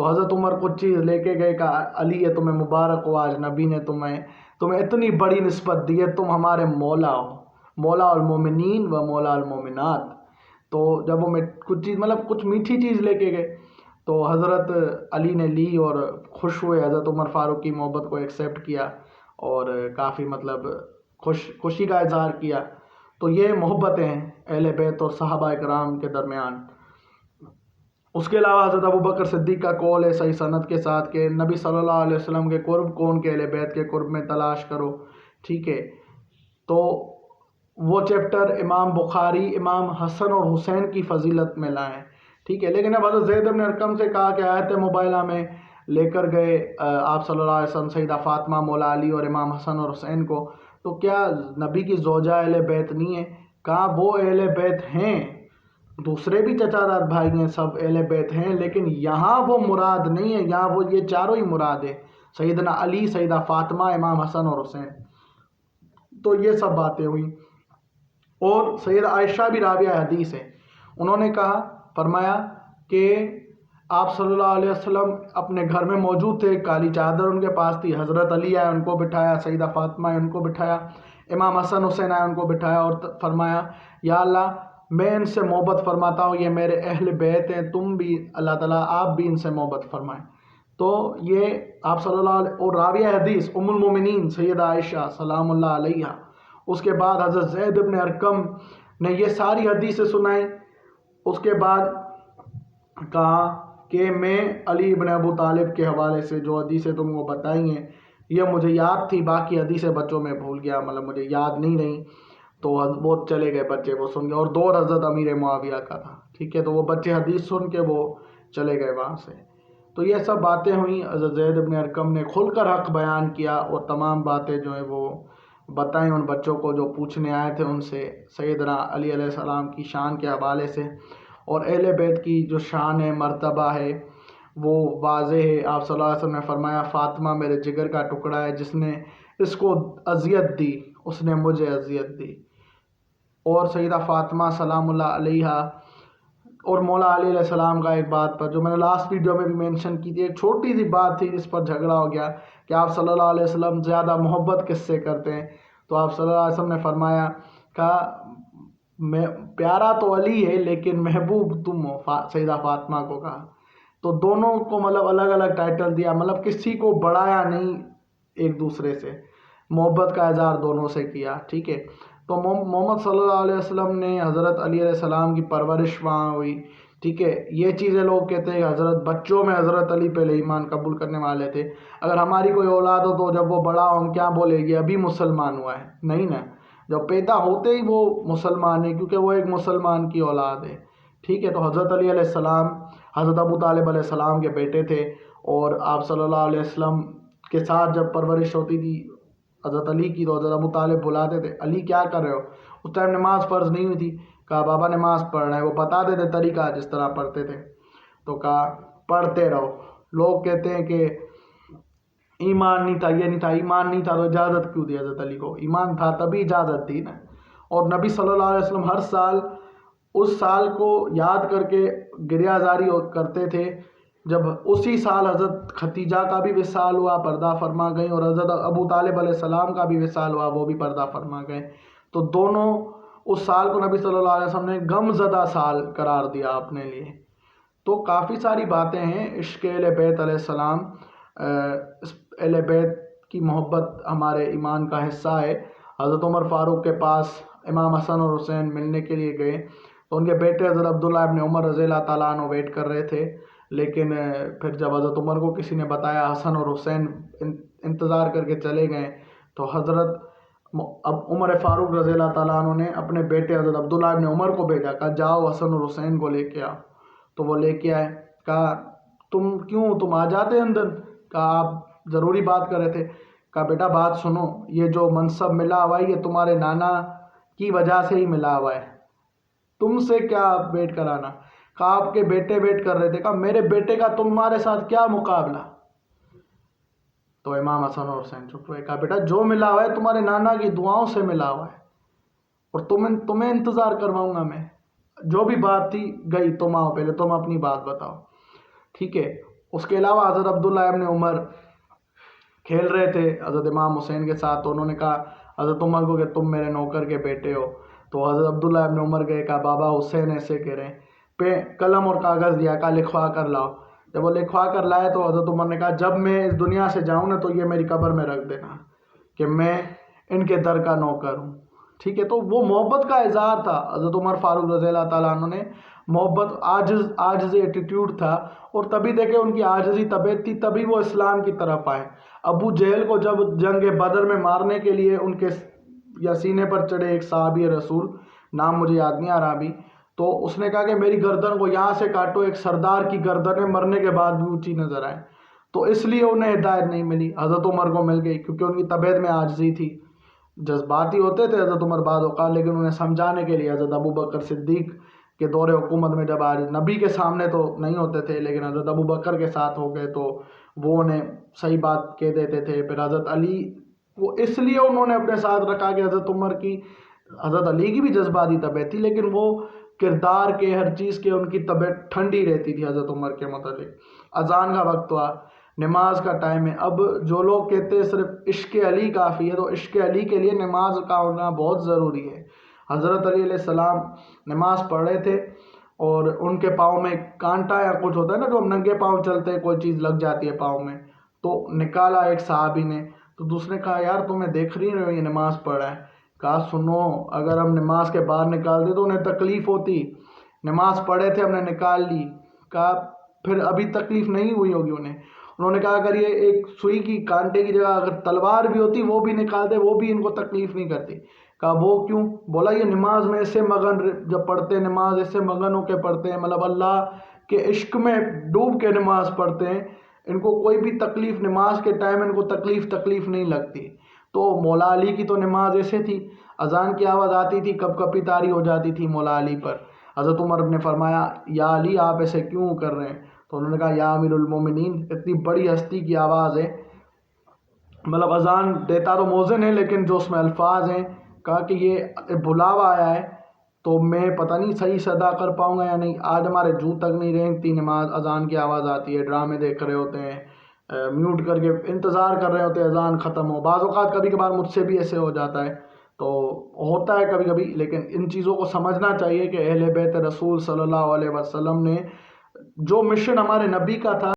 تو حضرت عمر کچھ چیز لے کے گئے، کہا علی ہے تمہیں مبارک ہو، آج نبی نے تمہیں اتنی بڑی نسبت دی ہے، تم ہمارے مولا ہو، مولا المومنین و مولا المومنات۔ تو جب وہ کچھ چیز کچھ میٹھی چیز لے کے گئے تو حضرت علی نے لی اور خوش ہوئے، حضرت عمر فاروق کی محبت کو ایکسیپٹ کیا اور کافی خوشی کا اظہار کیا۔ تو یہ محبتیں ہیں اہل بیت اور صحابہ اکرام کے درمیان۔ اس کے علاوہ حضرت ابوبکر صدیق کا قول ہے صحیح سند کے ساتھ کہ نبی صلی اللہ علیہ وسلم کے قرب کو ان کے اہل بیت کے قرب میں تلاش کرو، ٹھیک ہے۔ تو وہ چیپٹر امام بخاری امام حسن اور حسین کی فضیلت میں لائیں، ٹھیک ہے۔ لیکن اب حضرت زید بن ارقم سے کہا کہ آیت مبینہ میں لے کر گئے آپ صلی اللہ علیہ وسلم سیدہ فاطمہ، مولا علی اور امام حسن اور حسین کو، تو کیا نبی کی زوجہ اہل بیت نہیں ہے؟ کہا وہ اہل بیت ہیں، دوسرے بھی چچا داد بھائی ہیں، سب اہل بیت ہیں، لیکن یہاں وہ مراد نہیں ہے، یہاں وہ یہ چاروں ہی مراد ہے، سیدنا علی، سیدہ فاطمہ، امام حسن اور حسین۔ تو یہ سب باتیں ہوئیں۔ اور سیدہ عائشہ بھی راویہ حدیث ہے، انہوں نے فرمایا کہ آپ صلی اللہ علیہ وسلم اپنے گھر میں موجود تھے، کالی چادر ان کے پاس تھی، حضرت علی آئے ان کو بٹھایا، سیدہ فاطمہ آئے ان کو بٹھایا، امام حسن حسین آئے ان کو بٹھایا اور فرمایا یا اللہ میں ان سے محبت فرماتا ہوں، یہ میرے اہل بیت ہیں، تم بھی اللہ تعالیٰ آپ بھی ان سے محبت فرمائیں۔ تو یہ آپ صلی اللہ علیہ اور راویہ حدیث ام المومنین سیدہ عائشہ سلام اللہ علیہا۔ اس کے بعد حضرت زید بن ارقم نے یہ ساری حدیثیں سنائیں۔ اس کے بعد کہا کہ میں علی بن ابو طالب کے حوالے سے جو حدیثیں تم کو بتائی ہیں یہ مجھے یاد تھی، باقی حدیثیں بچوں میں بھول گیا، مجھے یاد نہیں رہیں۔ تو وہ چلے گئے بچے، وہ سن گئے، اور دور حضرت امیر معاویہ کا تھا، ٹھیک ہے، تو وہ بچے حدیث سن کے وہ چلے گئے وہاں سے۔ تو یہ سب باتیں ہوئیں، حضرت زید بن ارقم نے کھل کر حق بیان کیا اور تمام باتیں جو ہیں وہ بتائیں ان بچوں کو جو پوچھنے آئے تھے ان سے، سیدنا علی علیہ السلام کی شان کے حوالے سے، اور اہل بیت کی جو شان ہے، مرتبہ ہے، وہ واضح ہے۔ آپ صلی اللہ علیہ وسلم نے فرمایا فاطمہ میرے جگر کا ٹکڑا ہے، جس نے اس کو اذیت دی اس نے مجھے اذیت دی۔ اور سیدہ فاطمہ سلام اللہ علیہا اور مولا علی علیہ السلام کا ایک بات پر جو میں نے لاسٹ ویڈیو میں بھی مینشن کی تھی، ایک چھوٹی سی بات تھی جس پر جھگڑا ہو گیا کہ آپ صلی اللہ علیہ وسلم زیادہ محبت کس سے کرتے ہیں، تو آپ صلی اللہ علیہ وسلم نے فرمایا پیارا تو علی ہے لیکن محبوب تم ہو، سیدہ فاطمہ کو کہا۔ تو دونوں کو الگ الگ ٹائٹل دیا، کسی کو بڑھایا نہیں، ایک دوسرے سے محبت کا اظہار دونوں سے کیا، ٹھیک ہے۔ تو محمد صلی اللہ علیہ وسلم نے حضرت علی علیہ السلام کی پرورش وہاں ہوئی، ٹھیک ہے۔ یہ چیزیں لوگ کہتے ہیں کہ حضرت بچوں میں حضرت علی پہلے ایمان قبول کرنے والے تھے، اگر ہماری کوئی اولاد ہو تو جب وہ بڑا ہو ہم کیا بولے گی ابھی مسلمان ہوا ہے؟ نہیں نا، جب پیدا ہوتے ہی وہ مسلمان ہے، کیونکہ وہ ایک مسلمان کی اولاد ہے، ٹھیک ہے۔ تو حضرت علی علیہ السلام حضرت ابو طالب علیہ السلام کے بیٹے تھے، اور آپ صلی اللہ علیہ وسلم کے ساتھ جب پرورش ہوتی تھی حضرت علی کی تو حضرت ابو طالب بلاتے تھے علی کیا کر رہے ہو؟ اس ٹائم نماز فرض نہیں ہوئی تھی، کہا بابا نماز پڑھنا ہے، وہ بتاتے تھے طریقہ جس طرح پڑھتے تھے، تو کہا پڑھتے رہو۔ لوگ کہتے ہیں کہ ایمان نہیں تھا، یہ نہیں تھا، ایمان نہیں تھا تو اجازت کیوں دی حضرت علی کو؟ ایمان تھا تبھی اجازت دی نا۔ اور نبی صلی اللہ علیہ وسلم ہر سال اس سال کو یاد کر کے گریہ زاری کرتے تھے جب اسی سال حضرت ختیجہ کا بھی وصال ہوا، پردہ فرما گئی، اور حضرت ابو طالب علیہ السلام کا بھی وصال ہوا، وہ بھی پردہ فرما گئے۔ تو دونوں اس سال کو نبی صلی اللہ علیہ وسلم نے غم زدہ سال قرار دیا اپنے لیے۔ تو کافی ساری باتیں ہیں، عشق اہل بیت علیہ السلام، اہل بیت کی محبت ہمارے ایمان کا حصہ ہے۔ حضرت عمر فاروق کے پاس امام حسن اور حسین ملنے کے لیے گئے تو ان کے بیٹے حضرت عبداللہ ابن عمر رضی اللہ تعالیٰ عنہ ویٹ کر رہے تھے، لیکن پھر جب حضرت عمر کو کسی نے بتایا حسن اور حسین انتظار کر کے چلے گئے، تو حضرت عمر فاروق رضی اللہ تعالیٰ عنہ نے اپنے بیٹے حضرت عبداللہ ابن عمر کو بھیجا، کہا جاؤ حسن اور حسین کو لے کے آؤ۔ تو وہ لے کے آئے، کہا تم آ جاتے اندر؟ کہا آپ ضروری بات کر رہے تھے؟ کہا بیٹا بات سنو، یہ جو منصب ملا ہوا ہے یہ تمہارے نانا کی وجہ سے ہی ملا ہوا ہے، تم سے کیا ویٹ کرانا؟ کہا آپ کے بیٹے ویٹ کر رہے تھے۔ کہا میرے بیٹے کا تمہارے ساتھ کیا مقابلہ؟ تو امام حسن اور حسین چپ ہوئے، کہا بیٹا جو ملا ہوا ہے تمہارے نانا کی دعاؤں سے ملا ہوا ہے، اور تمہیں انتظار کرواؤں گا میں، جو بھی بات تھی گئی، تم آؤ پہلے تم اپنی بات بتاؤ، ٹھیک ہے۔ اس کے علاوہ حضرت عبداللہ ابن عمر کھیل رہے تھے حضرت امام حسین کے ساتھ، تو انہوں نے کہا حضرت عمر کو کہ تم میرے نوکر کے بیٹے ہو. تو حضرت عبداللہ ابن عمر گئے، کہا بابا حسین ایسے کہہ رہے ہیں. پہ قلم اور کاغذ دیا، کہا لکھوا کر لاؤ. جب وہ لکھوا کر لائے تو حضرت عمر نے کہا جب میں اس دنیا سے جاؤں نا تو یہ میری قبر میں رکھ دینا کہ میں ان کے در کا نوکر ہوں. ٹھیک ہے، تو وہ محبت کا اظہار تھا. حضرت عمر فاروق رضی اللہ تعالیٰ عنہ نے محبت، عاجزی ایٹیٹیوڈ تھا، اور تبھی دیکھیں ان کی عاجزی طبیعت تھی، تبھی وہ اسلام کی طرف آئے. ابو جہل کو جب جنگ بدر میں مارنے کے لیے ان کے یا سینے پر چڑھے ایک صحابی رسول، نام مجھے یاد نہیں آ رہا ابھی، تو اس نے کہا کہ میری گردن کو یہاں سے کاٹو. ایک سردار کی گردنیں مرنے کے بعد بھی اونچی نظر آئے، تو اس لیے انہیں ہدایت نہیں ملی. حضرت عمر کو مل گئی کیونکہ ان کی طبیعت میں عاجزی تھی. جذباتی ہوتے تھے حضرت عمر بعض اوقات، لیکن انہیں سمجھانے کے لیے حضرت ابو بکر صدیق کے دور حکومت میں، جب آج نبی کے سامنے تو نہیں ہوتے تھے لیکن حضرت ابو بکر کے ساتھ ہو گئے تو وہ انہیں صحیح بات کہہ دیتے تھے. پھر حضرت علی وہ اس لیے انہوں نے اپنے ساتھ رکھا کہ حضرت علی کی بھی جذباتی طبیعت تھی، لیکن وہ کردار کے ہر چیز کے ان کی طبیعت ٹھنڈی رہتی تھی حضرت عمر کے متعلق. اذان کا وقت ہوا، نماز کا ٹائم ہے. اب جو لوگ کہتے ہیں صرف عشق علی کافی ہے، تو عشق علی کے لیے نماز کا ہونا بہت ضروری ہے. حضرت علی علیہ السلام نماز پڑھ رہے تھے اور ان کے پاؤں میں کانٹا یا کچھ ہوتا ہے نا، جو ہم ننگے پاؤں چلتے ہیں کوئی چیز لگ جاتی ہے پاؤں میں، تو نکالا ایک صحابی نے. تو دوسرے نے کہا یار تمہیں دیکھ رہی ہو یہ نماز پڑھ رہا ہے. کہا سنو، اگر ہم نماز کے باہر نکال دیں تو انہیں تکلیف ہوتی. نماز پڑھے تھے ہم نے نکال لی. کہا پھر ابھی تکلیف نہیں ہوئی ہوگی انہیں. انہوں نے کہا اگر یہ ایک سوئی کی کانٹے کی جگہ اگر تلوار بھی ہوتی وہ بھی نکال دے وہ بھی ان کو تکلیف نہیں کرتی. کہا وہ کیوں؟ بولا یہ نماز میں ایسے مگن جب پڑھتے ہیں، نماز ایسے مگن ہو کے پڑھتے ہیں، مطلب اللہ کے عشق میں ڈوب کے نماز پڑھتے ہیں، ان کو کوئی بھی تکلیف نماز کے ٹائم ان کو تکلیف نہیں لگتی. تو مولا علی کی تو نماز ایسے تھی، اذان کی آواز آتی تھی کب کبھی طاری ہو جاتی تھی مولا علی پر. حضرت عمر نے فرمایا یا علی آپ ایسے کیوں کر رہے ہیں؟ تو انہوں نے کہا یا امیر المومنین، اتنی بڑی ہستی کی آواز ہے، مطلب اذان دیتا تو مؤذن ہے لیکن جو اس میں الفاظ ہیں، کہا کہ یہ بلاوا آیا ہے تو میں پتہ نہیں صحیح سے ادا کر پاؤں گا یا نہیں. آج ہمارے جو تک نہیں رینگتی نماز، اذان کی آواز آتی ہے، ڈرامے دیکھ رہے ہوتے ہیں، میوٹ کر کے انتظار کر رہے ہوتے ہیں اذان ختم ہو. بعض اوقات کبھی کبھار مجھ سے بھی ایسے ہو جاتا ہے، تو ہوتا ہے کبھی کبھی، لیکن ان چیزوں کو سمجھنا چاہیے کہ اہل بیت رسول صلی اللہ علیہ وسلم نے جو مشن ہمارے نبی کا تھا